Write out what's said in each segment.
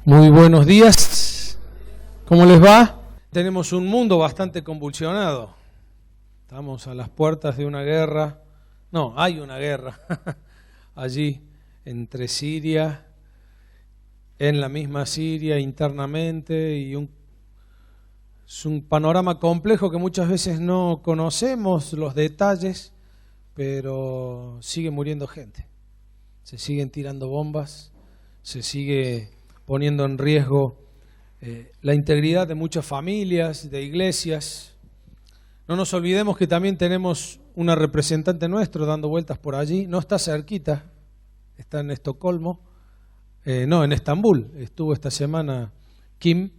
Muy buenos días, ¿cómo les va? Tenemos un mundo bastante convulsionado, estamos a las puertas de una guerra, no, hay una guerra allí entre Siria, en la misma Siria internamente, y es un panorama complejo que muchas veces no conocemos los detalles, pero sigue muriendo gente, se siguen tirando bombas, se sigue poniendo en riesgo la integridad de muchas familias, de iglesias. No nos olvidemos que también tenemos una representante nuestro dando vueltas por allí, no está cerquita, está en Estocolmo, no, en Estambul, estuvo esta semana Kim,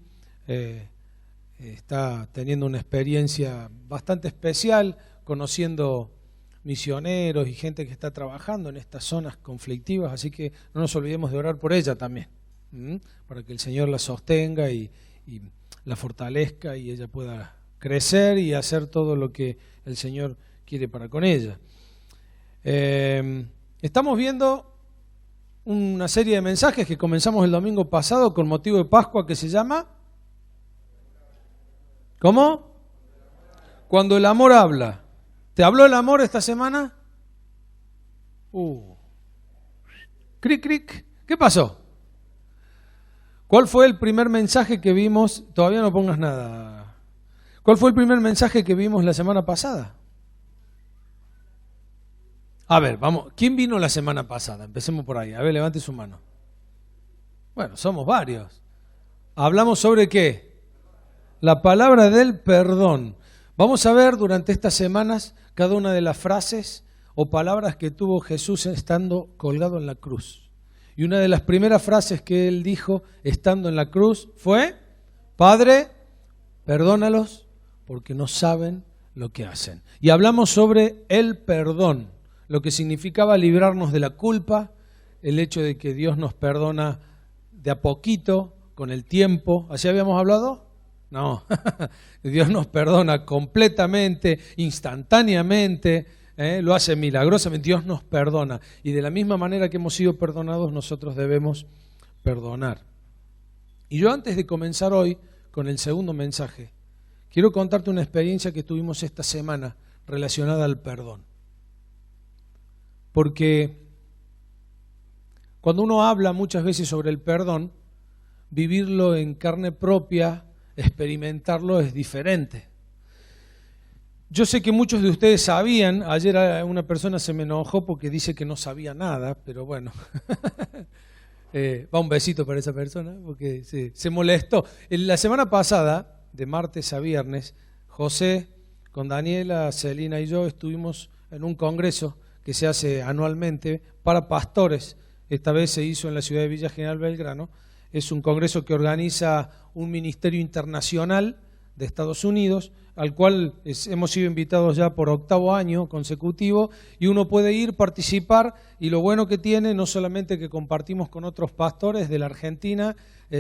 está teniendo una experiencia bastante especial, conociendo misioneros y gente que está trabajando en estas zonas conflictivas, así que no nos olvidemos de orar por ella también, para que el Señor la sostenga y la fortalezca y ella pueda crecer y hacer todo lo que el Señor quiere para con ella. Estamos viendo una serie de mensajes que comenzamos el domingo pasado con motivo de Pascua que se llama ¿cómo? Cuando el amor habla. ¿Te habló el amor esta semana? Cric, cric. ¿Qué pasó? ¿Cuál fue el primer mensaje que vimos? Todavía no pongas nada. ¿Cuál fue el primer mensaje que vimos la semana pasada? A ver, vamos. ¿Quién vino la semana pasada? Empecemos por ahí. A ver, levante su mano. Bueno, somos varios. ¿Hablamos sobre qué? La palabra del perdón. Vamos a ver durante estas semanas cada una de las frases o palabras que tuvo Jesús estando colgado en la cruz. Y una de las primeras frases que él dijo estando en la cruz fue: Padre, perdónalos porque no saben lo que hacen. Y hablamos sobre el perdón, lo que significaba librarnos de la culpa, el hecho de que Dios nos perdona de a poquito, con el tiempo. ¿Así habíamos hablado? No, Dios nos perdona completamente, instantáneamente, lo hace milagrosamente, Dios nos perdona. Y de la misma manera que hemos sido perdonados, nosotros debemos perdonar. Y yo antes de comenzar hoy con el segundo mensaje, quiero contarte una experiencia que tuvimos esta semana relacionada al perdón. Porque cuando uno habla muchas veces sobre el perdón, vivirlo en carne propia, experimentarlo es diferente. Yo sé que muchos de ustedes sabían, ayer una persona se me enojó porque dice que no sabía nada, pero bueno, va un besito para esa persona porque se molestó. La semana pasada, de martes a viernes, José con Daniela, Celina y yo estuvimos en un congreso que se hace anualmente para pastores. Esta vez se hizo en la ciudad de Villa General Belgrano. Es un congreso que organiza un ministerio internacional de Estados Unidos, al cual hemos sido invitados ya por 8º año consecutivo, y uno puede ir, participar, y lo bueno que tiene, no solamente que compartimos con otros pastores de la Argentina,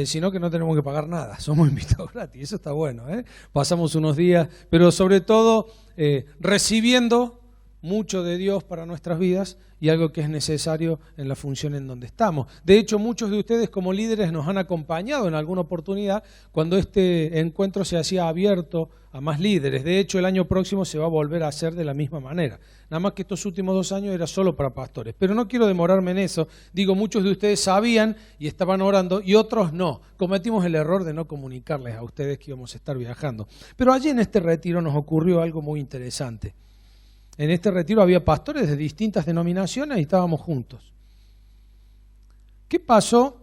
sino que no tenemos que pagar nada, somos invitados gratis, eso está bueno, pasamos unos días, pero sobre todo recibiendo mucho de Dios para nuestras vidas y algo que es necesario en la función en donde estamos. De hecho, muchos de ustedes como líderes nos han acompañado en alguna oportunidad cuando este encuentro se hacía abierto a más líderes. De hecho, el año próximo se va a volver a hacer de la misma manera. Nada más que estos últimos 2 años era solo para pastores. Pero no quiero demorarme en eso. Digo, muchos de ustedes sabían y estaban orando y otros no. Cometimos el error de no comunicarles a ustedes que íbamos a estar viajando. Pero allí en este retiro nos ocurrió algo muy interesante. En este retiro había pastores de distintas denominaciones y estábamos juntos. ¿Qué pasó?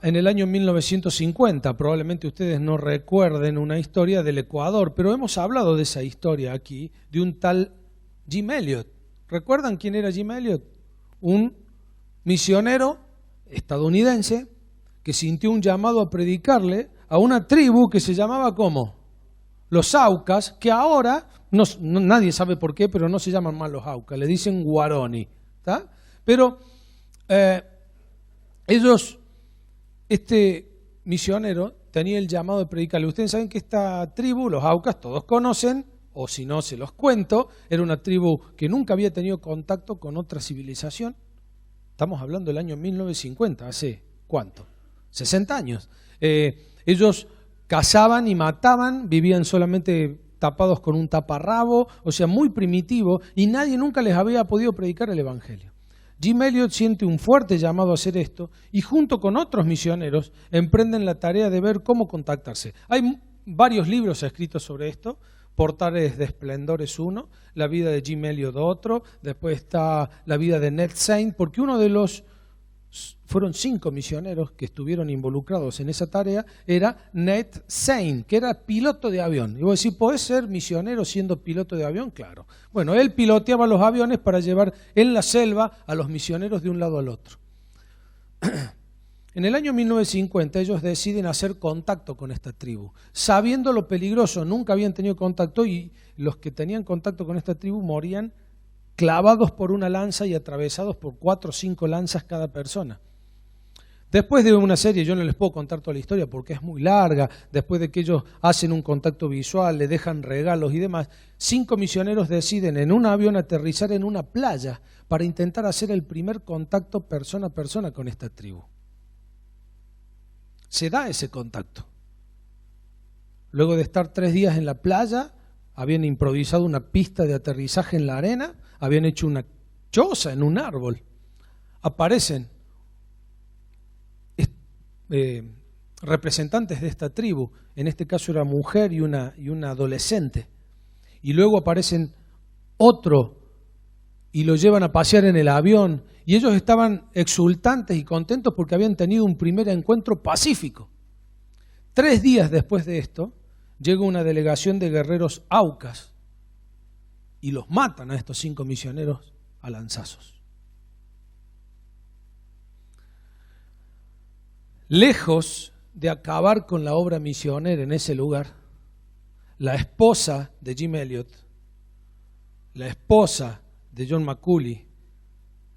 En el año 1950, probablemente ustedes no recuerden una historia del Ecuador, pero hemos hablado de esa historia aquí, de un tal Jim Elliot. ¿Recuerdan quién era Jim Elliot? Un misionero estadounidense que sintió un llamado a predicarle a una tribu que se llamaba ¿cómo? Los Aucas, que ahora, nadie sabe por qué, pero no se llaman más los Aucas, le dicen Guarani, ¿está? Pero este misionero tenía el llamado de predicarle. Ustedes saben que esta tribu, los Aucas, todos conocen, o si no se los cuento, era una tribu que nunca había tenido contacto con otra civilización. Estamos hablando del año 1950, ¿hace cuánto? 60 años. Ellos cazaban y mataban, vivían solamente tapados con un taparrabo, o sea, muy primitivo, y nadie nunca les había podido predicar el Evangelio. Jim Elliot siente un fuerte llamado a hacer esto y junto con otros misioneros emprenden la tarea de ver cómo contactarse. Hay varios libros escritos sobre esto. Portales de Esplendor es uno, la vida de Jim Elliot otro, después está la vida de Ned Saint, porque fueron 5 misioneros que estuvieron involucrados en esa tarea, era Ned Saint, que era piloto de avión. Y vos decís, ¿podés ser misionero siendo piloto de avión? Claro. Bueno, él piloteaba los aviones para llevar en la selva a los misioneros de un lado al otro. En el año 1950 ellos deciden hacer contacto con esta tribu, sabiendo lo peligroso, nunca habían tenido contacto y los que tenían contacto con esta tribu morían clavados por una lanza y atravesados por 4 o 5 lanzas cada persona. Después de una serie, yo no les puedo contar toda la historia porque es muy larga, después de que ellos hacen un contacto visual, le dejan regalos y demás, 5 misioneros deciden en un avión aterrizar en una playa para intentar hacer el primer contacto persona a persona con esta tribu. Se da ese contacto. Luego de estar 3 días en la playa, habían improvisado una pista de aterrizaje en la arena, habían hecho una choza en un árbol. Aparecen representantes de esta tribu, en este caso era mujer y una adolescente. Y luego aparecen otro y lo llevan a pasear en el avión. Y ellos estaban exultantes y contentos porque habían tenido un primer encuentro pacífico. 3 días después de esto, llega una delegación de guerreros aucas y los matan a estos 5 misioneros a lanzazos. Lejos de acabar con la obra misionera en ese lugar, la esposa de Jim Elliot, la esposa de John McCulley,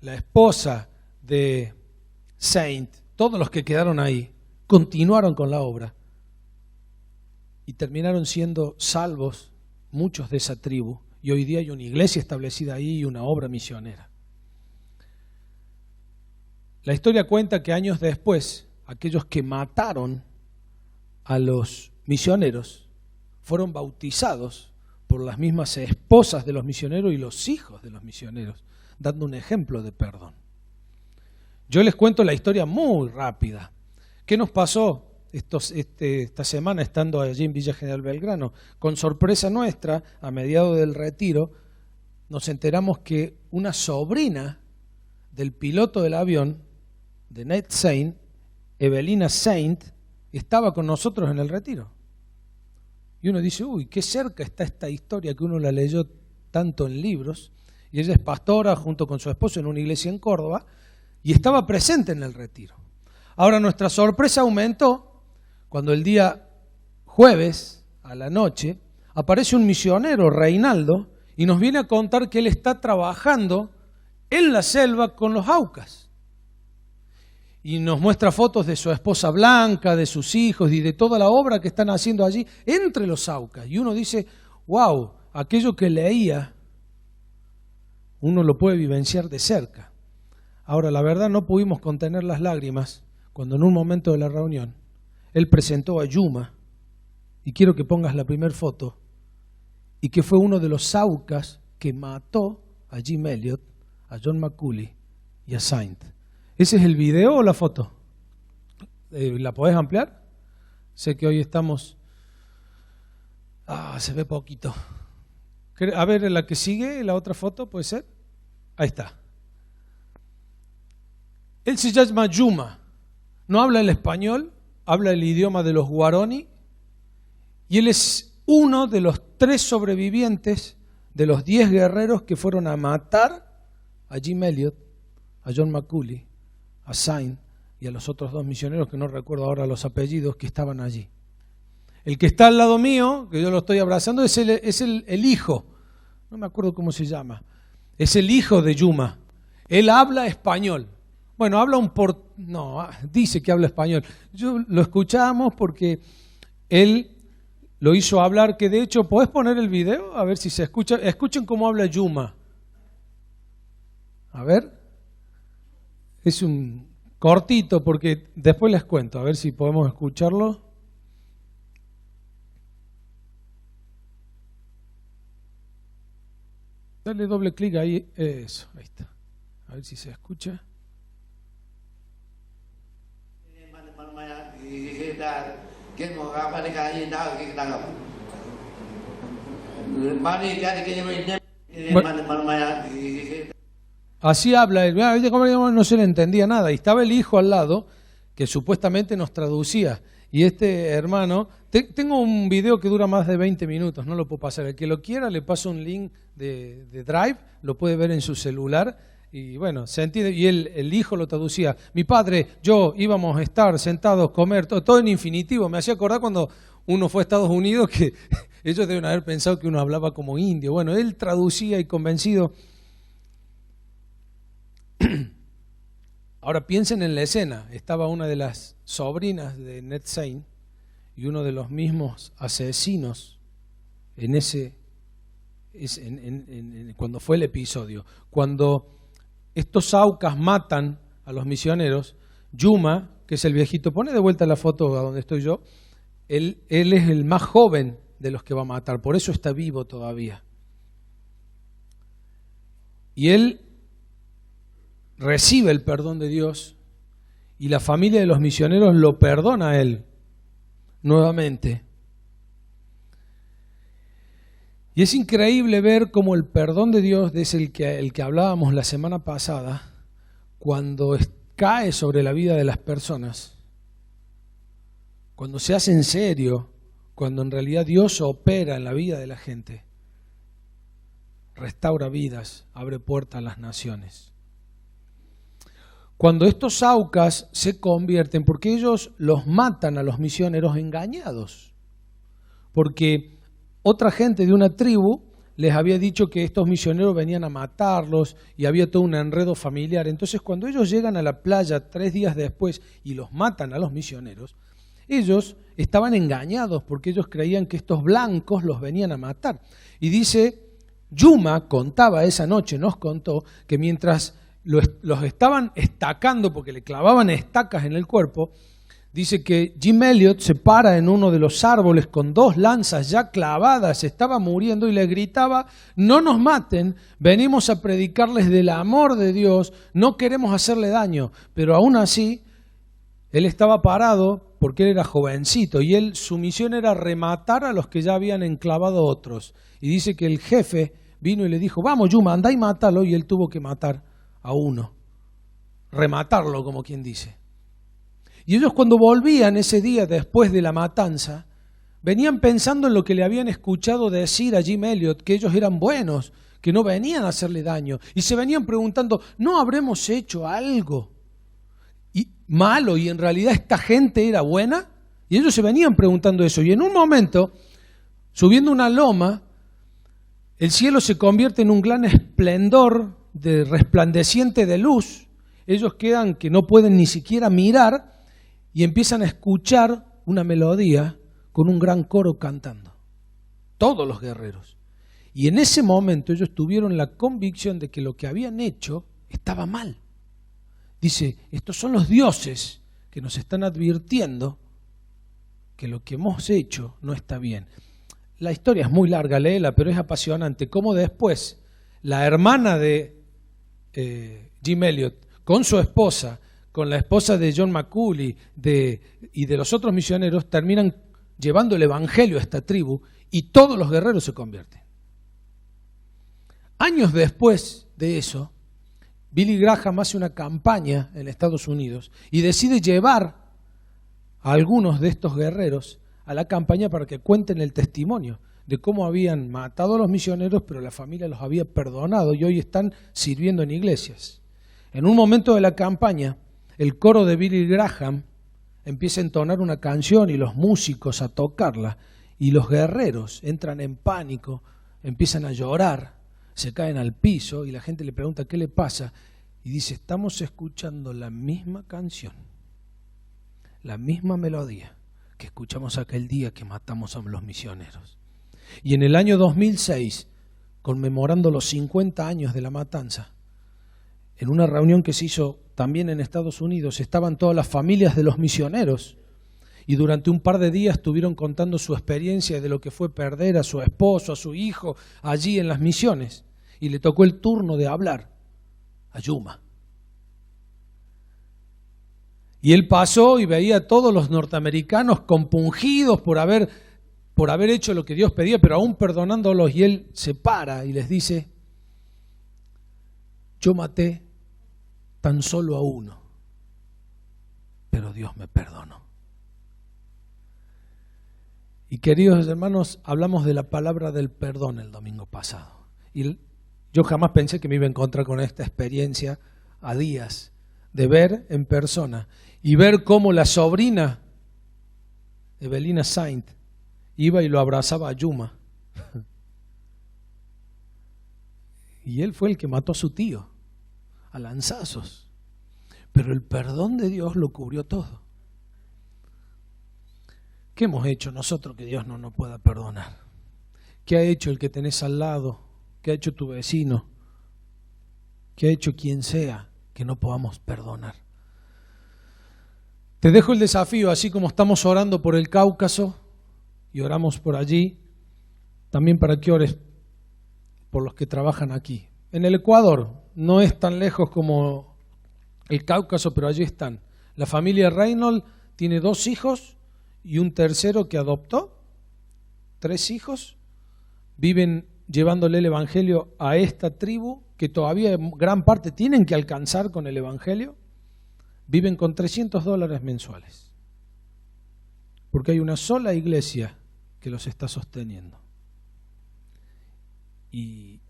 la esposa de Saint, todos los que quedaron ahí, continuaron con la obra y terminaron siendo salvos muchos de esa tribu. Y hoy día hay una iglesia establecida ahí y una obra misionera. La historia cuenta que años después, aquellos que mataron a los misioneros fueron bautizados por las mismas esposas de los misioneros y los hijos de los misioneros, dando un ejemplo de perdón. Yo les cuento la historia muy rápida. ¿Qué nos pasó esta semana estando allí en Villa General Belgrano? Con sorpresa nuestra, a mediados del retiro, nos enteramos que una sobrina del piloto del avión, de Ned Saint, Evelina Saint, estaba con nosotros en el retiro. Y uno dice, uy, qué cerca está esta historia que uno la leyó tanto en libros. Y ella es pastora junto con su esposo en una iglesia en Córdoba y estaba presente en el retiro. Ahora nuestra sorpresa aumentó cuando el día jueves a la noche aparece un misionero, Reinaldo, y nos viene a contar que él está trabajando en la selva con los aucas. Y nos muestra fotos de su esposa Blanca, de sus hijos y de toda la obra que están haciendo allí entre los aucas. Y uno dice, wow, aquello que leía, uno lo puede vivenciar de cerca. Ahora, la verdad no pudimos contener las lágrimas cuando en un momento de la reunión él presentó a Yuma, y quiero que pongas la primera foto, y que fue uno de los aucas que mató a Jim Elliot, a John McCulley y a Saint. ¿Ese es el video o la foto? ¿La podés ampliar? Sé que hoy estamos... se ve poquito. A ver, la que sigue, la otra foto, ¿puede ser? Ahí está. Él se llama Yuma. No habla el español, habla el idioma de los Guarani. Y él es uno de los 3 sobrevivientes de los 10 guerreros que fueron a matar a Jim Elliot, a John McCulley, a Saint y a los otros 2 misioneros que no recuerdo ahora los apellidos que estaban allí. El que está al lado mío, que yo lo estoy abrazando, es el hijo, no me acuerdo cómo se llama, es el hijo de Yuma. Él habla español. Bueno, dice que habla español. Yo lo escuchamos porque él lo hizo hablar, que de hecho, ¿podés poner el video? A ver si se escucha. Escuchen cómo habla Yuma. A ver. cortito, porque después les cuento, a ver si podemos escucharlo. Dale doble clic ahí, eso, ahí está. A ver si se escucha. Así habla él, no se le entendía nada. Y estaba el hijo al lado, que supuestamente nos traducía. Y este hermano, tengo un video que dura más de 20 minutos, no lo puedo pasar. El que lo quiera, le paso un link de Drive, lo puede ver en su celular. Y bueno, se entiende. Y el hijo lo traducía. Mi padre, yo íbamos a estar sentados, comer, todo en infinitivo. Me hacía acordar cuando uno fue a Estados Unidos que ellos deben haber pensado que uno hablaba como indio. Bueno, él traducía y convencido. Ahora piensen en la escena. Estaba una de las sobrinas de Ned Saint y uno de los mismos asesinos en cuando fue el episodio. Cuando estos aucas matan a los misioneros, Yuma, que es el viejito, pone de vuelta la foto a donde estoy yo, él es el más joven de los que va a matar, por eso está vivo todavía. Y él recibe el perdón de Dios y la familia de los misioneros lo perdona a él nuevamente. Y es increíble ver cómo el perdón de Dios es el que hablábamos la semana pasada, cuando cae sobre la vida de las personas, cuando se hace en serio, cuando en realidad Dios opera en la vida de la gente, restaura vidas, abre puertas a las naciones. Cuando estos aucas se convierten, porque ellos los matan a los misioneros engañados, porque otra gente de una tribu les había dicho que estos misioneros venían a matarlos y había todo un enredo familiar. Entonces cuando ellos llegan a la playa 3 días después y los matan a los misioneros, ellos estaban engañados porque ellos creían que estos blancos los venían a matar. Y dice, Yuma contaba esa noche, nos contó, que mientras los estaban estacando porque le clavaban estacas en el cuerpo, dice que Jim Elliot se para en uno de los árboles con 2 lanzas ya clavadas, estaba muriendo y le gritaba, no nos maten, venimos a predicarles del amor de Dios, no queremos hacerle daño. Pero aún así, él estaba parado porque él era jovencito y su misión era rematar a los que ya habían enclavado a otros. Y dice que el jefe vino y le dijo, vamos Yuma, andá y mátalo, y él tuvo que matar a uno, rematarlo como quien dice. Y ellos cuando volvían ese día después de la matanza, venían pensando en lo que le habían escuchado decir a Jim Elliot, que ellos eran buenos, que no venían a hacerle daño. Y se venían preguntando, ¿no habremos hecho algo malo y en realidad esta gente era buena? Y ellos se venían preguntando eso. Y en un momento, subiendo una loma, el cielo se convierte en un gran esplendor de resplandeciente de luz. Ellos quedan que no pueden ni siquiera mirar y empiezan a escuchar una melodía con un gran coro cantando. Todos los guerreros. Y en ese momento ellos tuvieron la convicción de que lo que habían hecho estaba mal. Dice, estos son los dioses que nos están advirtiendo que lo que hemos hecho no está bien. La historia es muy larga, léela, pero es apasionante. Cómo después la hermana de Jim Elliot con su esposa, con la esposa de John McCulley y de los otros misioneros, terminan llevando el evangelio a esta tribu y todos los guerreros se convierten. Años después de eso, Billy Graham hace una campaña en Estados Unidos y decide llevar a algunos de estos guerreros a la campaña para que cuenten el testimonio de cómo habían matado a los misioneros, pero la familia los había perdonado y hoy están sirviendo en iglesias. En un momento de la campaña, el coro de Billy Graham empieza a entonar una canción y los músicos a tocarla, y los guerreros entran en pánico, empiezan a llorar, se caen al piso y la gente le pregunta qué le pasa y dice, estamos escuchando la misma canción, la misma melodía que escuchamos aquel día que matamos a los misioneros. Y en el año 2006, conmemorando los 50 años de la matanza, en una reunión que se hizo también en Estados Unidos, estaban todas las familias de los misioneros y durante un par de días estuvieron contando su experiencia de lo que fue perder a su esposo, a su hijo, allí en las misiones. Y le tocó el turno de hablar a Yuma. Y él pasó y veía a todos los norteamericanos compungidos por haber hecho lo que Dios pedía, pero aún perdonándolos, y él se para y les dice: yo maté tan solo a uno, pero Dios me perdonó. Y queridos hermanos, hablamos de la palabra del perdón el domingo pasado. Y yo jamás pensé que me iba a encontrar con esta experiencia a días de ver en persona y ver cómo la sobrina Evelina Saint iba y lo abrazaba a Yuma. Y él fue el que mató a su tío a lanzazos. Pero el perdón de Dios lo cubrió todo. ¿Qué hemos hecho nosotros que Dios no nos pueda perdonar? ¿Qué ha hecho el que tenés al lado? ¿Qué ha hecho tu vecino? ¿Qué ha hecho quien sea que no podamos perdonar? Te dejo el desafío, así como estamos orando por el Cáucaso y oramos por allí, también para que ores por los que trabajan aquí. En el Ecuador, no es tan lejos como el Cáucaso, pero allí están. La familia Reynolds tiene 2 hijos y un tercero que adoptó, 3 hijos, viven llevándole el Evangelio a esta tribu, que todavía en gran parte tienen que alcanzar con el Evangelio, viven con $300 mensuales, porque hay una sola iglesia que los está sosteniendo. Y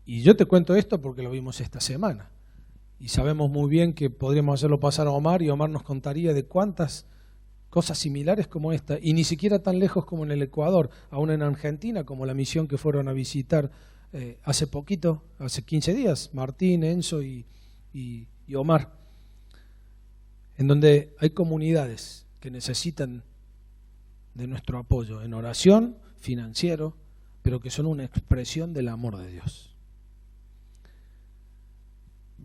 yo te cuento esto porque lo vimos esta semana, y sabemos muy bien que podríamos hacerlo pasar a Omar, y Omar nos contaría de cuántas cosas similares como esta, y ni siquiera tan lejos como en el Ecuador, aún en Argentina, como la misión que fueron a visitar hace poquito, hace 15 días, Martín, Enzo y Omar, en donde hay comunidades que necesitan de nuestro apoyo en oración, financiero, pero que son una expresión del amor de Dios.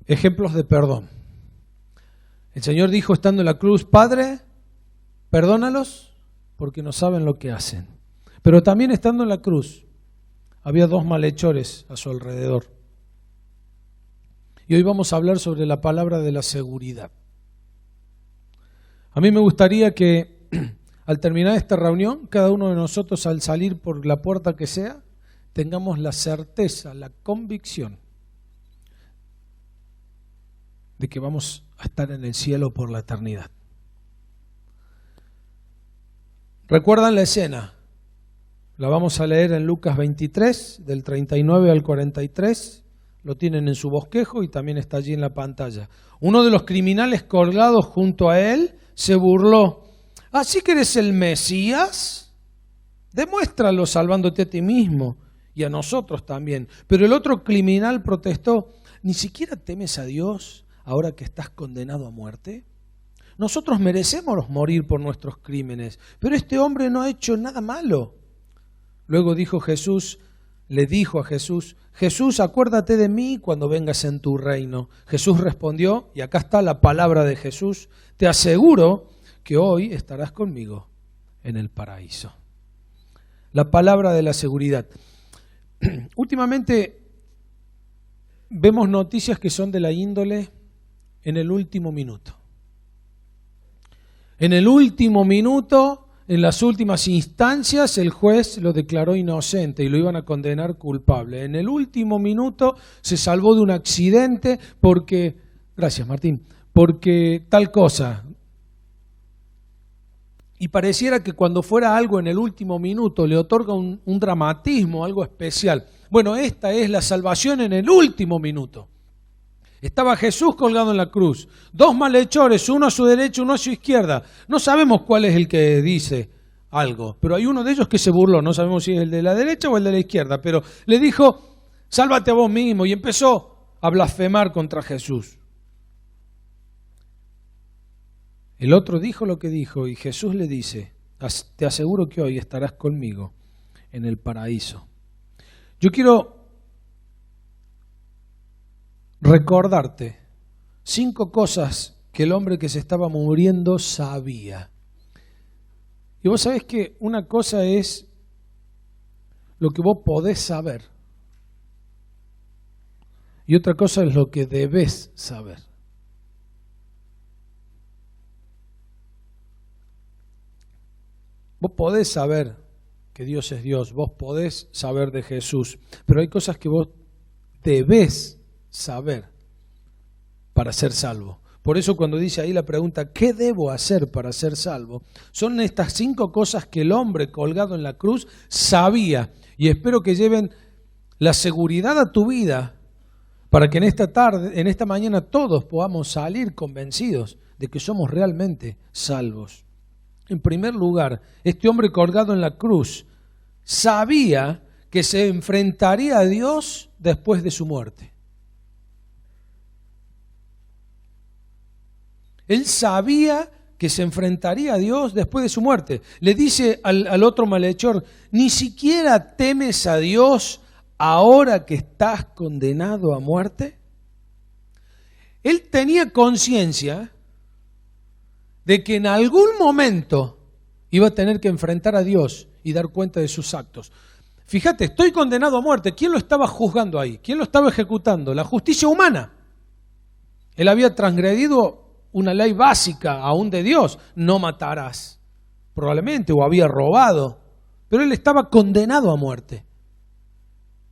Ejemplos de perdón. El Señor dijo estando en la cruz: Padre, perdónalos porque no saben lo que hacen. Pero también estando en la cruz había 2 malhechores a su alrededor. Y hoy vamos a hablar sobre la palabra de la seguridad. A mí me gustaría que al terminar esta reunión, cada uno de nosotros, al salir por la puerta que sea, tengamos la certeza, la convicción de que vamos a estar en el cielo por la eternidad. ¿Recuerdan la escena? La vamos a leer en Lucas 23, del 39 al 43. Lo tienen en su bosquejo y también está allí en la pantalla. Uno de los criminales colgados junto a él se burló. ¿Así que eres el Mesías? Demuéstralo salvándote a ti mismo y a nosotros también. Pero el otro criminal protestó: ¿ni siquiera temes a Dios ahora que estás condenado a muerte? Nosotros merecemos morir por nuestros crímenes, pero este hombre no ha hecho nada malo. Luego le dijo a Jesús: Jesús, acuérdate de mí cuando vengas en tu reino. Jesús respondió, y acá está la palabra de Jesús: te aseguro que hoy estarás conmigo en el paraíso. La palabra de la seguridad. Últimamente vemos noticias que son de la índole en el último minuto. En el último minuto, en las últimas instancias, el juez lo declaró inocente y lo iban a condenar culpable. En el último minuto se salvó de un accidente porque, gracias Martín, porque tal cosa. Y pareciera que cuando fuera algo en el último minuto le otorga un dramatismo, algo especial. Bueno, esta es la salvación en el último minuto. Estaba Jesús colgado en la cruz, 2 malhechores, uno a su derecha, uno a su izquierda. No sabemos cuál es el que dice algo, pero hay uno de ellos que se burló, no sabemos si es el de la derecha o el de la izquierda, pero le dijo: sálvate a vos mismo, y empezó a blasfemar contra Jesús. El otro dijo lo que dijo y Jesús le dice: te aseguro que hoy estarás conmigo en el paraíso. Yo quiero recordarte 5 cosas que el hombre que se estaba muriendo sabía. Y vos sabés que una cosa es lo que vos podés saber y otra cosa es lo que debés saber. Vos podés saber que Dios es Dios, vos podés saber de Jesús, pero hay cosas que vos debés saber para ser salvo. Por eso cuando dice ahí la pregunta, ¿qué debo hacer para ser salvo? Son estas 5 cosas que el hombre colgado en la cruz sabía. Y espero que lleven la seguridad a tu vida para que en esta tarde, en esta mañana todos podamos salir convencidos de que somos realmente salvos. En primer lugar, este hombre colgado en la cruz sabía que se enfrentaría a Dios después de su muerte. Él sabía que se enfrentaría a Dios después de su muerte. Le dice al otro malhechor, ¿ni siquiera temes a Dios ahora que estás condenado a muerte? Él tenía conciencia de que en algún momento iba a tener que enfrentar a Dios y dar cuenta de sus actos. Fíjate, estoy condenado a muerte. ¿Quién lo estaba juzgando ahí? ¿Quién lo estaba ejecutando? La justicia humana. Él había transgredido una ley básica aún de Dios, no matarás, probablemente, o había robado, pero él estaba condenado a muerte.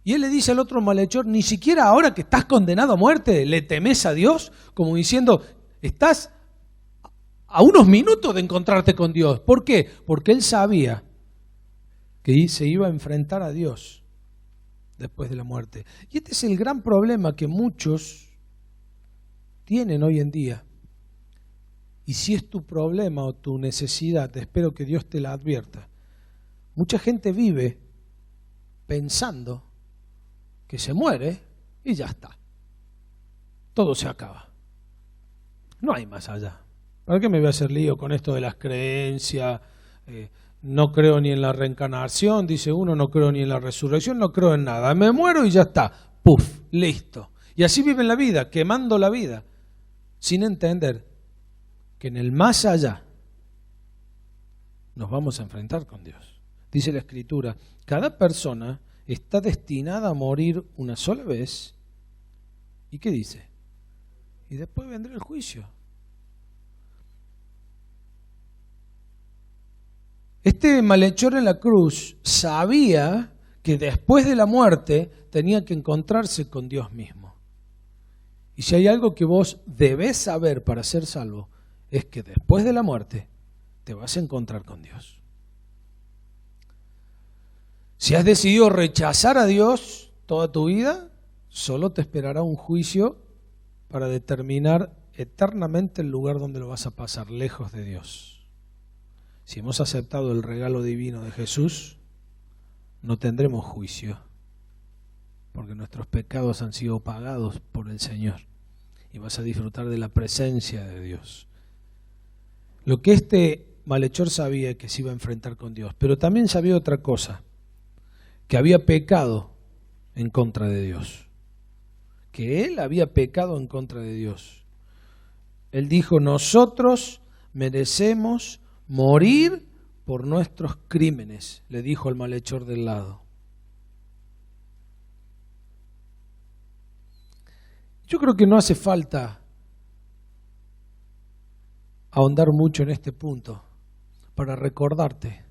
Y él le dice al otro malhechor, ni siquiera ahora que estás condenado a muerte, ¿le temes a Dios? Como diciendo, estás a unos minutos de encontrarte con Dios. ¿Por qué? Porque él sabía que se iba a enfrentar a Dios después de la muerte. Y este es el gran problema que muchos tienen hoy en día. Y si es tu problema o tu necesidad, espero que Dios te la advierta. Mucha gente vive pensando que se muere y ya está. Todo se acaba. No hay más allá. ¿Para qué me voy a hacer lío con esto de las creencias? No creo ni en la reencarnación, dice uno, no creo ni en la resurrección, no creo en nada. Me muero y ya está. Puf, listo. Y así viven la vida, quemando la vida, sin entender que en el más allá nos vamos a enfrentar con Dios. Dice la Escritura, cada persona está destinada a morir una sola vez. ¿Y qué dice? Y después vendrá el juicio. Este malhechor en la cruz sabía que después de la muerte tenía que encontrarse con Dios mismo. Y si hay algo que vos debés saber para ser salvo, es que después de la muerte te vas a encontrar con Dios. Si has decidido rechazar a Dios toda tu vida, solo te esperará un juicio para determinar eternamente el lugar donde lo vas a pasar, lejos de Dios. Si hemos aceptado el regalo divino de Jesús, no tendremos juicio, porque nuestros pecados han sido pagados por el Señor y vas a disfrutar de la presencia de Dios. Lo que este malhechor sabía que se iba a enfrentar con Dios, pero también sabía otra cosa, que había pecado en contra de Dios, que él había pecado en contra de Dios. Él dijo, nosotros merecemos morir por nuestros crímenes, le dijo al malhechor del lado. Yo creo que no hace falta ahondar mucho en este punto para recordarte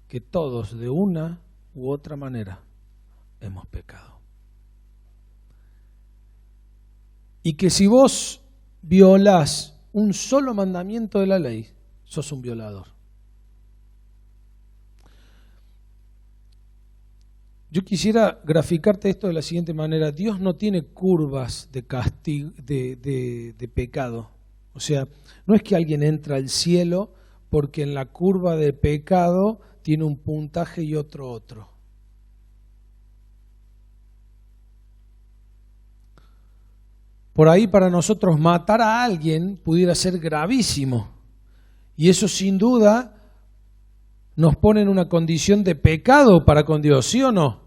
que todos de una u otra manera hemos pecado. Y que si vos violás un solo mandamiento de la ley, sos un violador. Yo quisiera graficarte esto de la siguiente manera. Dios no tiene curvas de castigo, de pecado. O sea, no es que alguien entra al cielo porque en la curva de pecado tiene un puntaje y otro. Por ahí para nosotros matar a alguien pudiera ser gravísimo. Y eso sin duda nos pone en una condición de pecado para con Dios, ¿sí o no?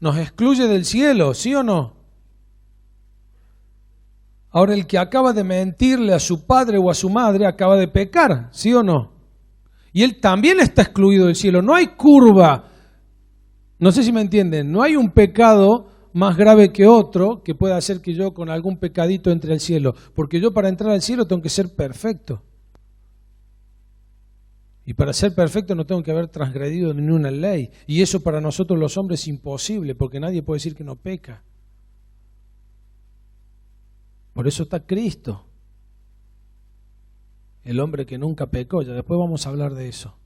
Nos excluye del cielo, ¿sí o no? Ahora, el que acaba de mentirle a su padre o a su madre acaba de pecar, ¿sí o no? Y él también está excluido del cielo. No hay curva. No sé si me entienden. No hay un pecado más grave que otro que pueda hacer que yo con algún pecadito entre al cielo. Porque yo para entrar al cielo tengo que ser perfecto. Y para ser perfecto no tengo que haber transgredido ninguna ley. Y eso para nosotros los hombres es imposible, porque nadie puede decir que no peca. Por eso está Cristo, el hombre que nunca pecó. Ya después vamos a hablar de eso.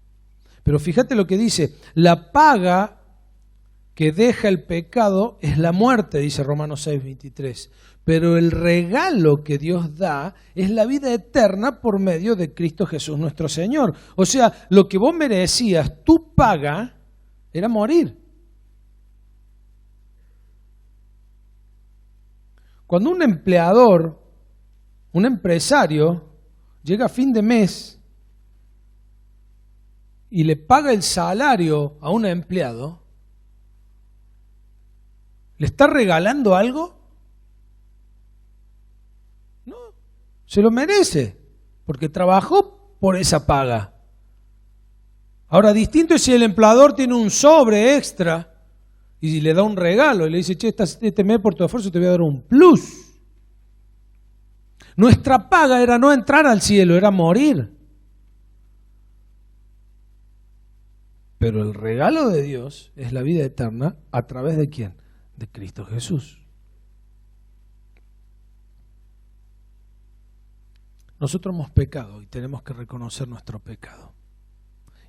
Pero fíjate lo que dice, la paga que deja el pecado es la muerte, dice Romanos 6:23. Pero el regalo que Dios da es la vida eterna por medio de Cristo Jesús nuestro Señor. O sea, lo que vos merecías, tu paga, era morir. Cuando un empleador, un empresario, llega a fin de mes y le paga el salario a un empleado, ¿le está regalando algo? No, se lo merece, porque trabajó por esa paga. Ahora, distinto es si el empleador tiene un sobre extra y le da un regalo y le dice, che, este mes por tu esfuerzo te voy a dar un plus. Nuestra paga era no entrar al cielo, era morir. Pero el regalo de Dios es la vida eterna, ¿a través de quién? De Cristo Jesús. Nosotros hemos pecado y tenemos que reconocer nuestro pecado.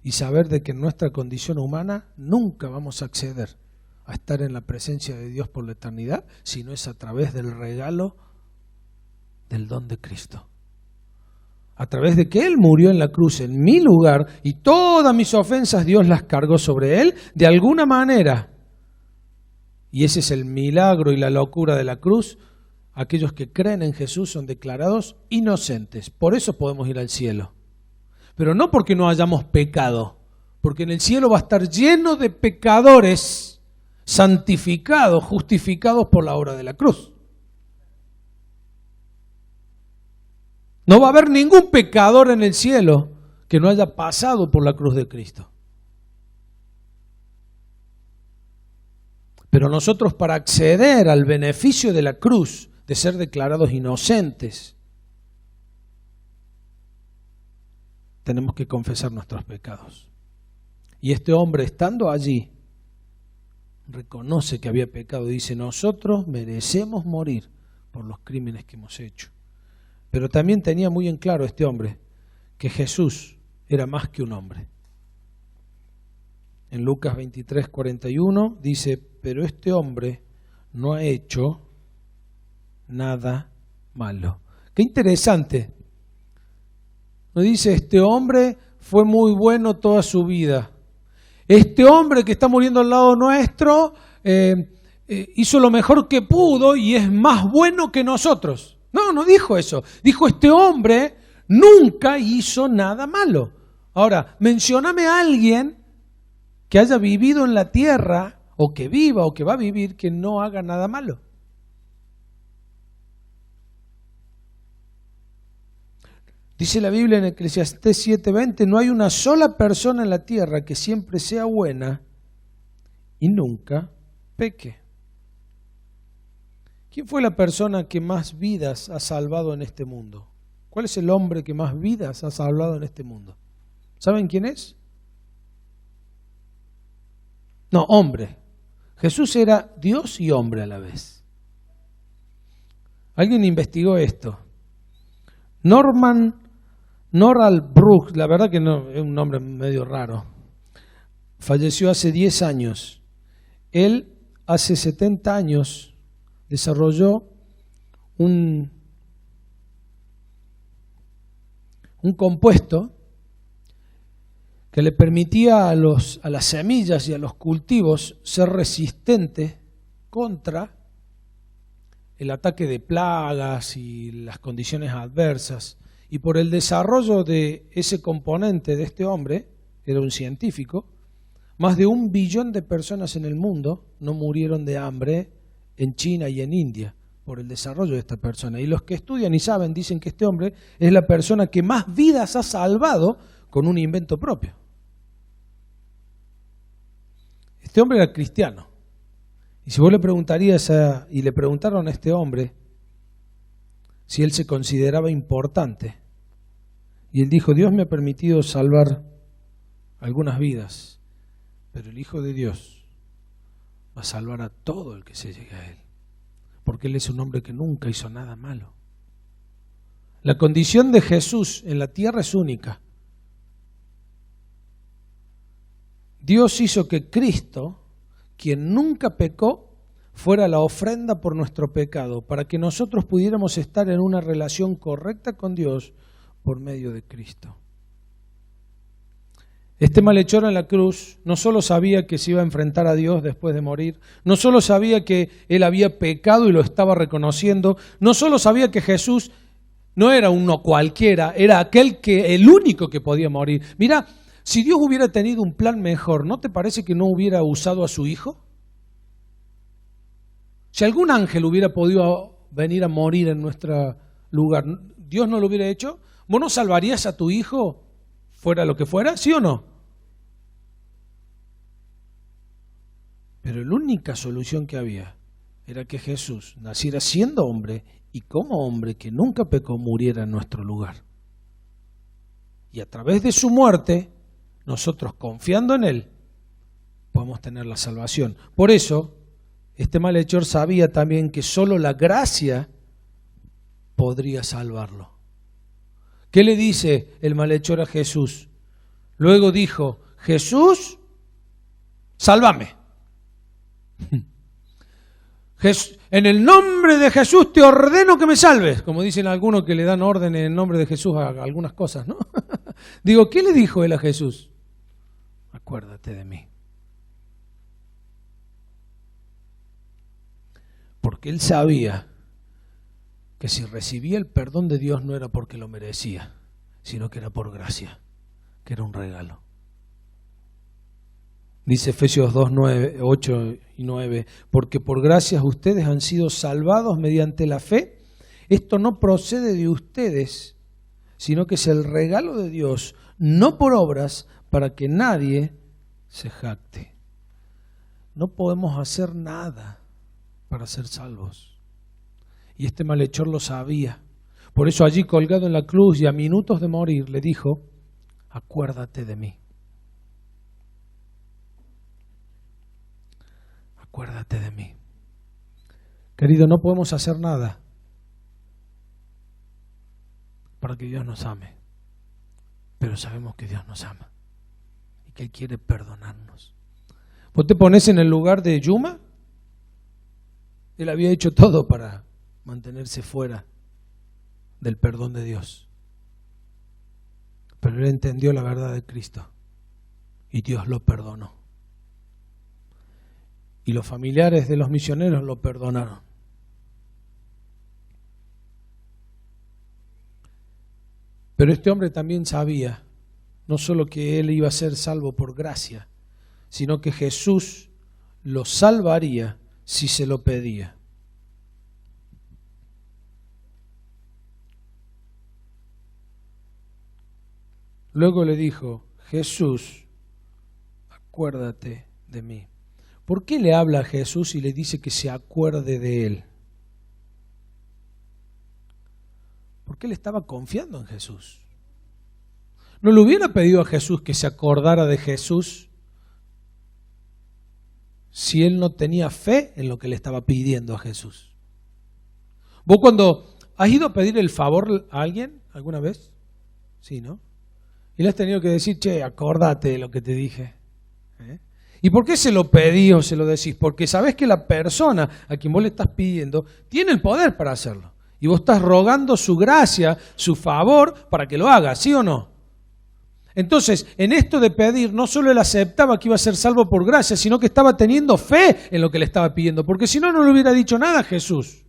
Y saber de que en nuestra condición humana nunca vamos a acceder a estar en la presencia de Dios por la eternidad, sino es a través del regalo del don de Cristo. A través de que Él murió en la cruz en mi lugar y todas mis ofensas Dios las cargó sobre Él de alguna manera. Y ese es el milagro y la locura de la cruz. Aquellos que creen en Jesús son declarados inocentes. Por eso podemos ir al cielo. Pero no porque no hayamos pecado, porque en el cielo va a estar lleno de pecadores santificados, justificados por la obra de la cruz. No va a haber ningún pecador en el cielo que no haya pasado por la cruz de Cristo. Pero nosotros, para acceder al beneficio de la cruz, de ser declarados inocentes, tenemos que confesar nuestros pecados. Y este hombre, estando allí, reconoce que había pecado y dice, nosotros merecemos morir por los crímenes que hemos hecho. Pero también tenía muy en claro este hombre que Jesús era más que un hombre. En Lucas 23:41 dice, pero este hombre no ha hecho nada malo. Qué interesante. Nos dice, este hombre fue muy bueno toda su vida. Este hombre que está muriendo al lado nuestro hizo lo mejor que pudo y es más bueno que nosotros. No, no dijo eso. Dijo, este hombre nunca hizo nada malo. Ahora, mencióname a alguien que haya vivido en la tierra, o que viva, o que va a vivir, que no haga nada malo. Dice la Biblia en Eclesiastés 7:20, no hay una sola persona en la tierra que siempre sea buena y nunca peque. ¿Quién fue la persona que más vidas ha salvado en este mundo? ¿Cuál es el hombre que más vidas ha salvado en este mundo? ¿Saben quién es? No, hombre. Jesús era Dios y hombre a la vez. Alguien investigó esto. Norald Brooks, la verdad que no, es un nombre medio raro, falleció hace 10 años. Él hace 70 años desarrolló un compuesto que le permitía a las semillas y a los cultivos ser resistentes contra el ataque de plagas y las condiciones adversas. Y por el desarrollo de ese componente de este hombre, era un científico, más de 1 billón de personas en el mundo no murieron de hambre en China y en India por el desarrollo de esta persona. Y los que estudian y saben dicen que este hombre es la persona que más vidas ha salvado con un invento propio. Este hombre era cristiano. Y si vos le preguntarías y le preguntaron a este hombre si él se consideraba importante, y él dijo: Dios me ha permitido salvar algunas vidas, pero el Hijo de Dios va a salvar a todo el que se llegue a él, porque él es un hombre que nunca hizo nada malo. La condición de Jesús en la tierra es única. Dios hizo que Cristo, quien nunca pecó, fuera la ofrenda por nuestro pecado, para que nosotros pudiéramos estar en una relación correcta con Dios por medio de Cristo. Este malhechor en la cruz no solo sabía que se iba a enfrentar a Dios después de morir, no solo sabía que él había pecado y lo estaba reconociendo, no solo sabía que Jesús no era uno cualquiera, era el único que podía morir. Mira, si Dios hubiera tenido un plan mejor, ¿no te parece que no hubiera usado a su hijo? Si algún ángel hubiera podido venir a morir en nuestro lugar, ¿Dios no lo hubiera hecho? ¿Vos no salvarías a tu hijo fuera lo que fuera? ¿Sí o no? Pero la única solución que había era que Jesús naciera siendo hombre y como hombre que nunca pecó muriera en nuestro lugar. Y a través de su muerte, nosotros confiando en Él, podemos tener la salvación. Por eso, este malhechor sabía también que solo la gracia podría salvarlo. ¿Qué le dice el malhechor a Jesús? Luego dijo: Jesús, sálvame. En el nombre de Jesús te ordeno que me salves. Como dicen algunos que le dan orden en el nombre de Jesús a algunas cosas, ¿no? Digo, ¿qué le dijo él a Jesús? Acuérdate de mí. Porque él sabía que si recibía el perdón de Dios no era porque lo merecía, sino que era por gracia, que era un regalo. Dice Efesios 2, 8 y 9, porque por gracias ustedes han sido salvados mediante la fe. Esto no procede de ustedes, sino que es el regalo de Dios, no por obras, para que nadie se jacte. No podemos hacer nada para ser salvos. Y este malhechor lo sabía. Por eso allí colgado en la cruz y a minutos de morir le dijo: acuérdate de mí. Acuérdate de mí. Querido, no podemos hacer nada para que Dios nos ame, pero sabemos que Dios nos ama y que Él quiere perdonarnos. ¿Vos te pones en el lugar de Yuma? Él había hecho todo para mantenerse fuera del perdón de Dios, pero él entendió la verdad de Cristo y Dios lo perdonó. Y los familiares de los misioneros lo perdonaron. Pero este hombre también sabía, no solo que él iba a ser salvo por gracia, sino que Jesús lo salvaría si se lo pedía. Luego le dijo: Jesús, acuérdate de mí. ¿Por qué le habla a Jesús y le dice que se acuerde de él? Porque él estaba confiando en Jesús. ¿No le hubiera pedido a Jesús que se acordara de Jesús si él no tenía fe en lo que le estaba pidiendo a Jesús? ¿Vos cuando has ido a pedir el favor a alguien alguna vez? Sí, ¿no? Y le has tenido que decir: che, acordate de lo que te dije. ¿Y por qué se lo pedís o se lo decís? Porque sabés que la persona a quien vos le estás pidiendo tiene el poder para hacerlo. Y vos estás rogando su gracia, su favor, para que lo haga, ¿sí o no? Entonces, en esto de pedir, no solo él aceptaba que iba a ser salvo por gracia, sino que estaba teniendo fe en lo que le estaba pidiendo. Porque si no, no le hubiera dicho nada a Jesús.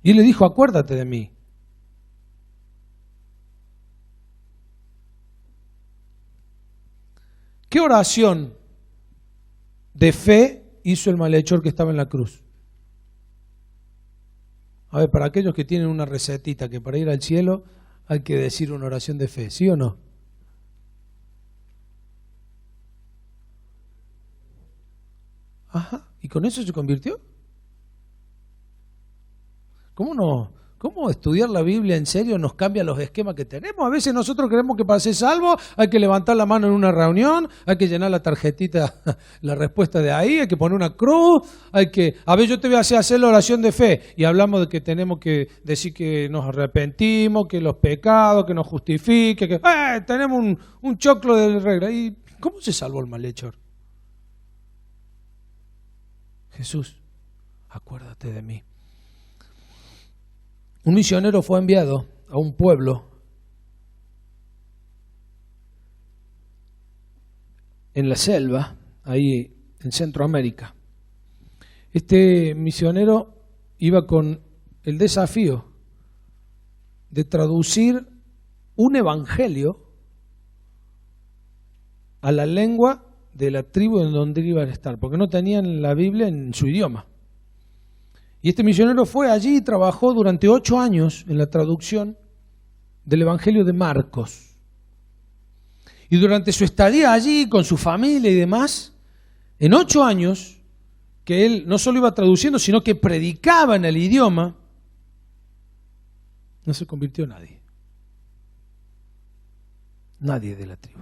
Y él le dijo: acuérdate de mí. ¿Qué oración de fe hizo el malhechor que estaba en la cruz? A ver, para aquellos que tienen una recetita que para ir al cielo hay que decir una oración de fe, ¿sí o no? Ajá, ¿y con eso se convirtió? ¿Cómo no? ¿Cómo estudiar la Biblia en serio nos cambia los esquemas que tenemos? A veces nosotros creemos que para ser salvo hay que levantar la mano en una reunión, hay que llenar la tarjetita, la respuesta de ahí, hay que poner una cruz, a ver, yo te voy a hacer la oración de fe y hablamos de que tenemos que decir que nos arrepentimos, que los pecados, que nos justifique, que tenemos un choclo de regla. ¿Y cómo se salvó el malhechor? Jesús, acuérdate de mí. Un misionero fue enviado a un pueblo en la selva, ahí en Centroamérica. Este misionero iba con el desafío de traducir un evangelio a la lengua de la tribu en donde iban a estar, porque no tenían la Biblia en su idioma. Y este misionero fue allí y trabajó durante 8 años en la traducción del Evangelio de Marcos. Y durante su estadía allí, con su familia y demás, en 8 años, que él no solo iba traduciendo, sino que predicaba en el idioma, no se convirtió nadie. Nadie de la tribu.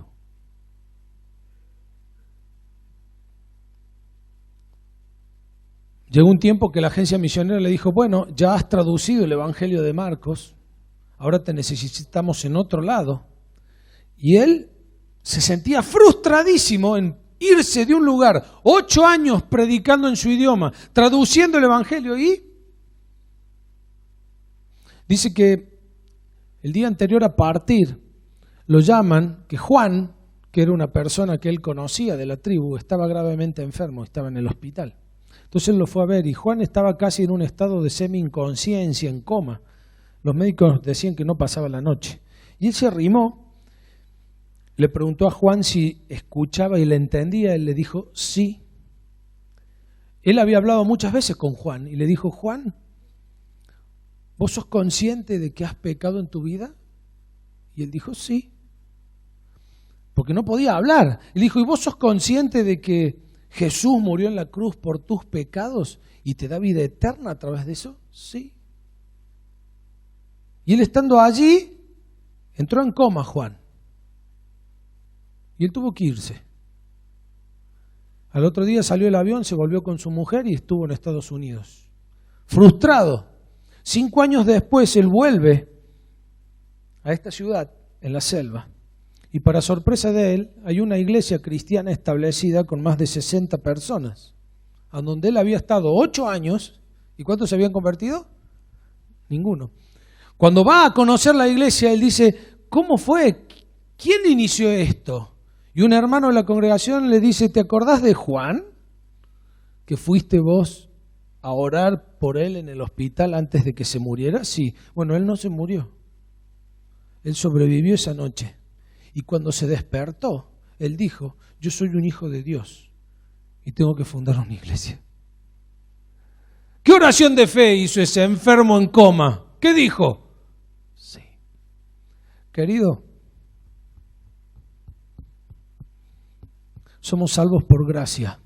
Llegó un tiempo que la agencia misionera le dijo, bueno, ya has traducido el Evangelio de Marcos, ahora te necesitamos en otro lado. Y él se sentía frustradísimo en irse de un lugar, 8 años predicando en su idioma, traduciendo el Evangelio, y dice que el día anterior a partir lo llaman, que Juan, que era una persona que él conocía de la tribu, estaba gravemente enfermo, estaba en el hospital. Entonces él lo fue a ver y Juan estaba casi en un estado de semi-inconsciencia, en coma. Los médicos decían que no pasaba la noche. Y él se arrimó, le preguntó a Juan si escuchaba y le entendía. Él le dijo, sí. Él había hablado muchas veces con Juan y le dijo, Juan, ¿vos sos consciente de que has pecado en tu vida? Y él dijo, sí. Porque no podía hablar. Él dijo, ¿y vos sos consciente de que Jesús murió en la cruz por tus pecados y te da vida eterna a través de eso? Sí. Y él estando allí, entró en coma Juan. Y él tuvo que irse. Al otro día salió el avión, se volvió con su mujer y estuvo en Estados Unidos. Frustrado. 5 años después él vuelve a esta ciudad, en la selva. Y para sorpresa de él, hay una iglesia cristiana establecida con más de 60 personas, a donde él había estado 8 años. ¿Y cuántos se habían convertido? Ninguno. Cuando va a conocer la iglesia, él dice, ¿cómo fue? ¿Quién inició esto? Y un hermano de la congregación le dice, ¿te acordás de Juan? ¿Que fuiste vos a orar por él en el hospital antes de que se muriera? Sí. Bueno, él no se murió. Él sobrevivió esa noche. Y cuando se despertó, él dijo, yo soy un hijo de Dios y tengo que fundar una iglesia. ¿Qué oración de fe hizo ese enfermo en coma? ¿Qué dijo? Sí. Querido, somos salvos por gracia,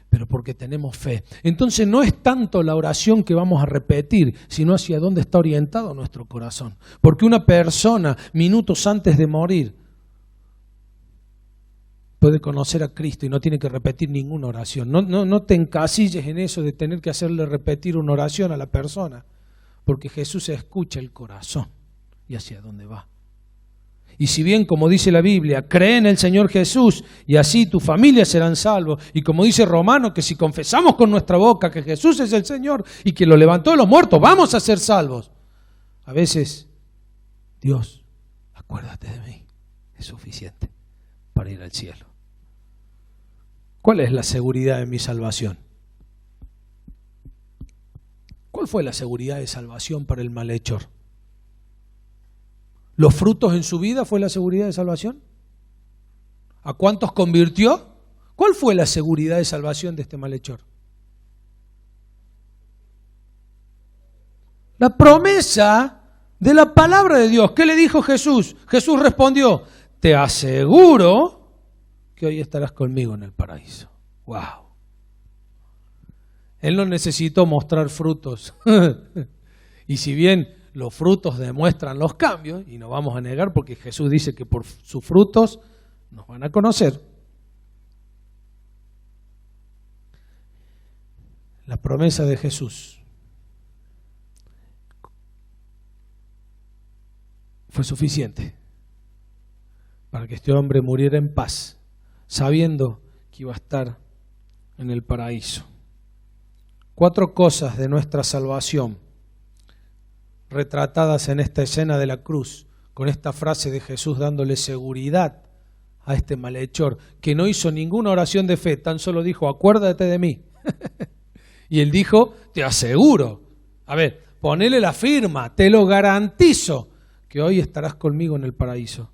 pero porque tenemos fe. Entonces no es tanto la oración que vamos a repetir, sino hacia dónde está orientado nuestro corazón. Porque una persona, minutos antes de morir, puede conocer a Cristo y no tiene que repetir ninguna oración. No te encasilles en eso de tener que hacerle repetir una oración a la persona, porque Jesús escucha el corazón y hacia dónde va. Y si bien, como dice la Biblia, cree en el Señor Jesús y así tu familia serán salvos, y como dice Romano, que si confesamos con nuestra boca que Jesús es el Señor y que lo levantó de los muertos, vamos a ser salvos. A veces, Dios, acuérdate de mí, es suficiente para ir al cielo. ¿Cuál es la seguridad de mi salvación? ¿Cuál fue la seguridad de salvación para el malhechor? ¿Los frutos en su vida fue la seguridad de salvación? ¿A cuántos convirtió? ¿Cuál fue la seguridad de salvación de este malhechor? La promesa de la palabra de Dios. ¿Qué le dijo Jesús? Jesús respondió, te aseguro que hoy estarás conmigo en el paraíso. ¡Wow! Él no necesitó mostrar frutos. Y si bien los frutos demuestran los cambios, y no vamos a negar porque Jesús dice que por sus frutos nos van a conocer. La promesa de Jesús fue suficiente para que este hombre muriera en paz, sabiendo que iba a estar en el paraíso. 4 cosas de nuestra salvación retratadas en esta escena de la cruz, con esta frase de Jesús dándole seguridad a este malhechor, que no hizo ninguna oración de fe, tan solo dijo, acuérdate de mí. Y él dijo, te aseguro, a ver, ponele la firma, te lo garantizo, que hoy estarás conmigo en el paraíso.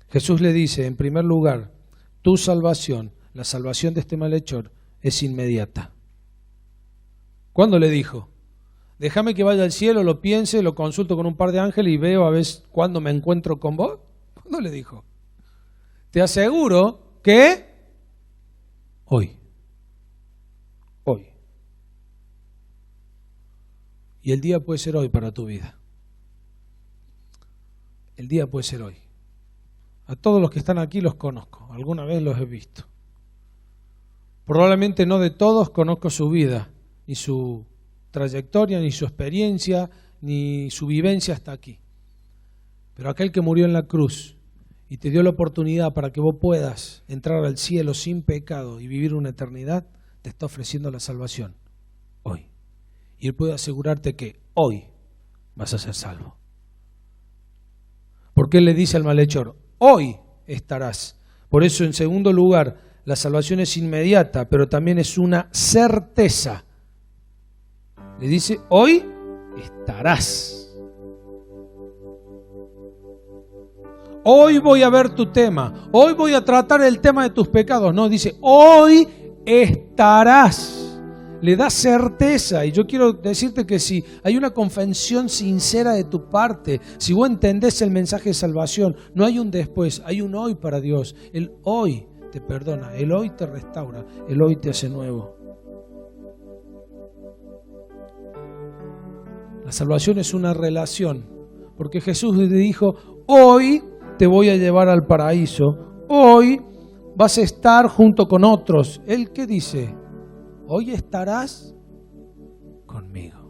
Jesús le dice, en primer lugar, tu salvación, la salvación de este malhechor, es inmediata. ¿Cuándo le dijo? Déjame que vaya al cielo, lo piense, lo consulto con un par de ángeles y veo a ver cuándo me encuentro con vos. ¿Cuándo le dijo? Te aseguro que hoy. Hoy. Y el día puede ser hoy para tu vida. El día puede ser hoy. A todos los que están aquí los conozco, alguna vez los he visto. Probablemente no de todos conozco su vida, ni su trayectoria, ni su experiencia, ni su vivencia hasta aquí. Pero aquel que murió en la cruz y te dio la oportunidad para que vos puedas entrar al cielo sin pecado y vivir una eternidad, te está ofreciendo la salvación hoy. Y Él puede asegurarte que hoy vas a ser salvo. Porque Él le dice al malhechor, hoy estarás. Por eso, en segundo lugar, la salvación es inmediata, pero también es una certeza. Le dice, hoy estarás. Hoy voy a ver tu tema. Hoy voy a tratar el tema de tus pecados. No, dice, hoy estarás. Le da certeza. Y yo quiero decirte que si hay una confesión sincera de tu parte, si vos entendés el mensaje de salvación, no hay un después, hay un hoy para Dios. El hoy te perdona, el hoy te restaura, el hoy te hace nuevo. La salvación es una relación, porque Jesús le dijo, hoy te voy a llevar al paraíso, hoy vas a estar junto con otros. ¿Él qué dice? Hoy estarás conmigo.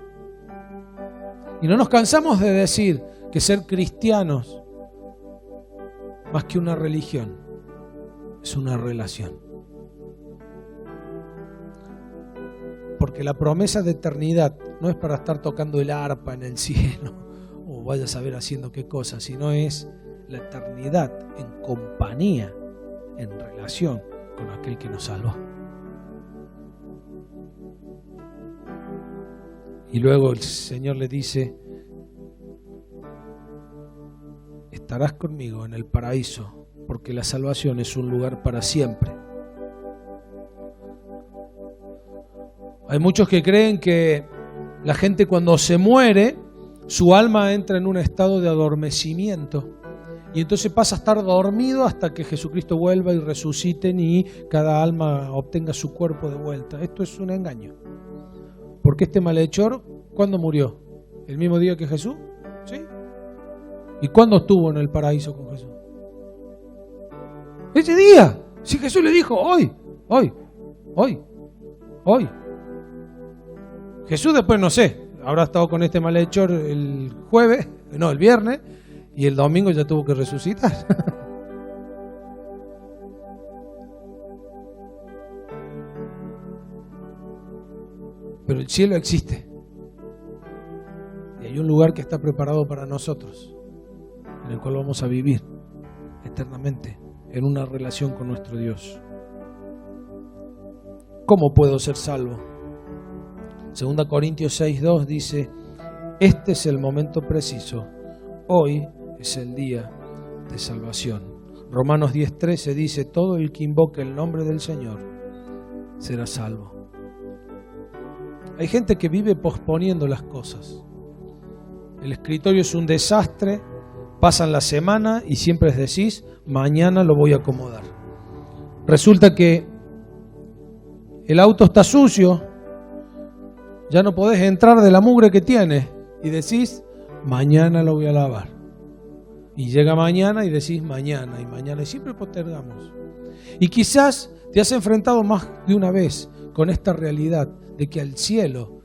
Y no nos cansamos de decir que ser cristianos, más que una religión, es una relación. Porque la promesa de eternidad no es para estar tocando el arpa en el cielo o vaya a saber haciendo qué cosa, sino es la eternidad en compañía, en relación con aquel que nos salvó. Y luego el Señor le dice, estarás conmigo en el paraíso, porque la salvación es un lugar para siempre. Hay muchos que creen que la gente cuando se muere, su alma entra en un estado de adormecimiento y entonces pasa a estar dormido hasta que Jesucristo vuelva y resuciten y cada alma obtenga su cuerpo de vuelta. Esto es un engaño. Porque este malhechor, ¿cuándo murió? ¿El mismo día que Jesús? ¿Sí? ¿Y cuándo estuvo en el paraíso con Jesús? Ese día. Si Jesús le dijo, hoy. Jesús después, no sé, habrá estado con este malhechor el viernes, y el domingo ya tuvo que resucitar. Pero el cielo existe. Y hay un lugar que está preparado para nosotros, en el cual vamos a vivir eternamente en una relación con nuestro Dios. ¿Cómo puedo ser salvo? 2 Corintios 6:2 dice, este es el momento preciso, hoy es el día de salvación. Romanos 10:13 dice, todo el que invoque el nombre del Señor será salvo. Hay gente que vive posponiendo las cosas. El escritorio es un desastre, pasan la semana y siempre decís, mañana lo voy a acomodar. Resulta que el auto está sucio, ya no podés entrar de la mugre que tiene y decís, mañana lo voy a lavar. Y llega mañana y decís mañana y siempre postergamos. Y quizás te has enfrentado más de una vez con esta realidad de que al cielo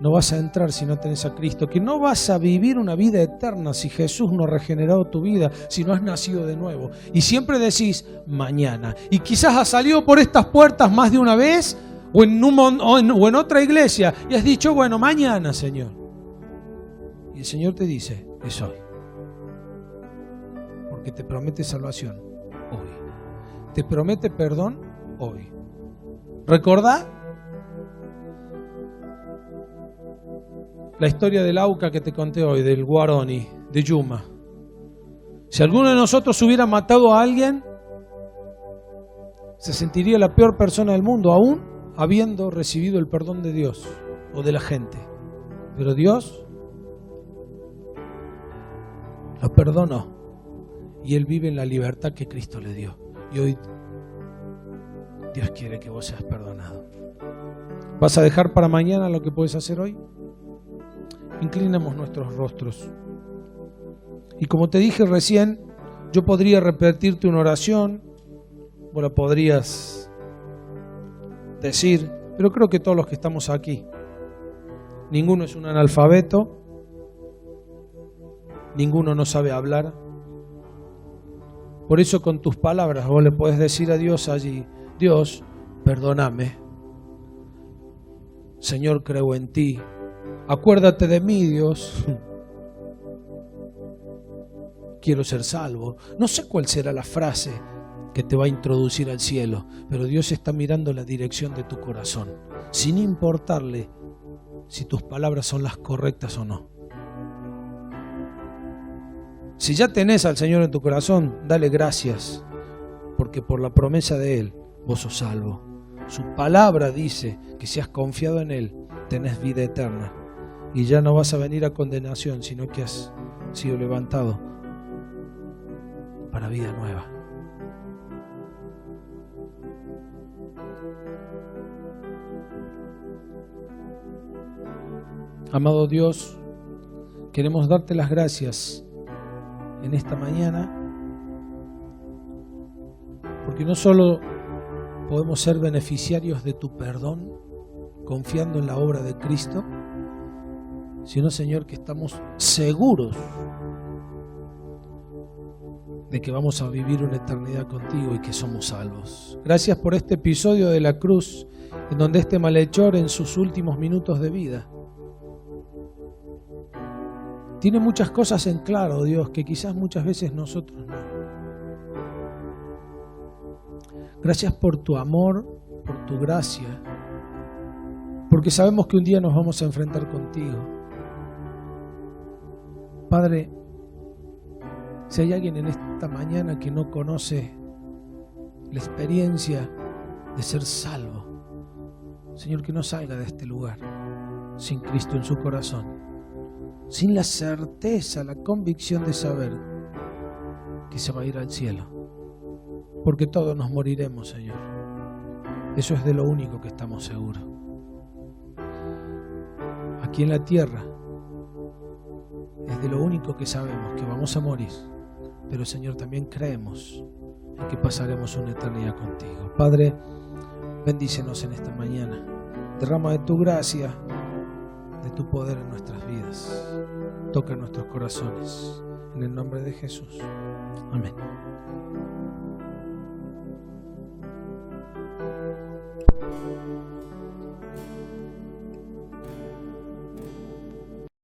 no vas a entrar si no tenés a Cristo, que no vas a vivir una vida eterna si Jesús no ha regenerado tu vida, si no has nacido de nuevo. Y siempre decís mañana. Y quizás has salido por estas puertas más de una vez o en otra iglesia y has dicho, bueno, mañana, Señor. Y el Señor te dice, es hoy. Porque te promete salvación hoy. Te promete perdón hoy. ¿Recordá la historia del Auca que te conté hoy, del Guaroni, de Yuma? Si alguno de nosotros hubiera matado a alguien, se sentiría la peor persona del mundo, aún habiendo recibido el perdón de Dios o de la gente. Pero Dios lo perdonó y él vive en la libertad que Cristo le dio. Y hoy Dios quiere que vos seas perdonado. ¿Vas a dejar para mañana lo que puedes hacer hoy? Inclinemos nuestros rostros. Y como te dije recién, yo podría repetirte una oración, vos la podrías decir, pero creo que todos los que estamos aquí, ninguno es un analfabeto, ninguno no sabe hablar. Por eso con tus palabras vos le podés decir a Dios allí, Dios, perdóname. Señor, creo en ti. Acuérdate de mí, Dios. Quiero ser salvo. No sé cuál será la frase que te va a introducir al cielo, pero Dios está mirando la dirección de tu corazón, sin importarle si tus palabras son las correctas o no. Si ya tenés al Señor en tu corazón, dale gracias, porque por la promesa de Él, vos sos salvo. Su palabra dice que si has confiado en Él, tenés vida eterna. Y ya no vas a venir a condenación, sino que has sido levantado para vida nueva. Amado Dios, queremos darte las gracias en esta mañana, porque no solo podemos ser beneficiarios de tu perdón, confiando en la obra de Cristo, sino, Señor, que estamos seguros de que vamos a vivir una eternidad contigo y que somos salvos. Gracias por este episodio de la cruz, en donde este malhechor en sus últimos minutos de vida tiene muchas cosas en claro, Dios, que quizás muchas veces nosotros no. Gracias por tu amor, por tu gracia, porque sabemos que un día nos vamos a enfrentar contigo. Padre, si hay alguien en esta mañana que no conoce la experiencia de ser salvo, Señor, que no salga de este lugar sin Cristo en su corazón, sin la certeza, la convicción de saber que se va a ir al cielo, porque todos nos moriremos, Señor. Eso es de lo único que estamos seguros. Aquí en la tierra es de lo único que sabemos, que vamos a morir, pero, Señor, también creemos en que pasaremos una eternidad contigo. Padre, bendícenos en esta mañana, derrama de tu gracia, de tu poder en nuestras vidas. Toca nuestros corazones. En el nombre de Jesús. Amén.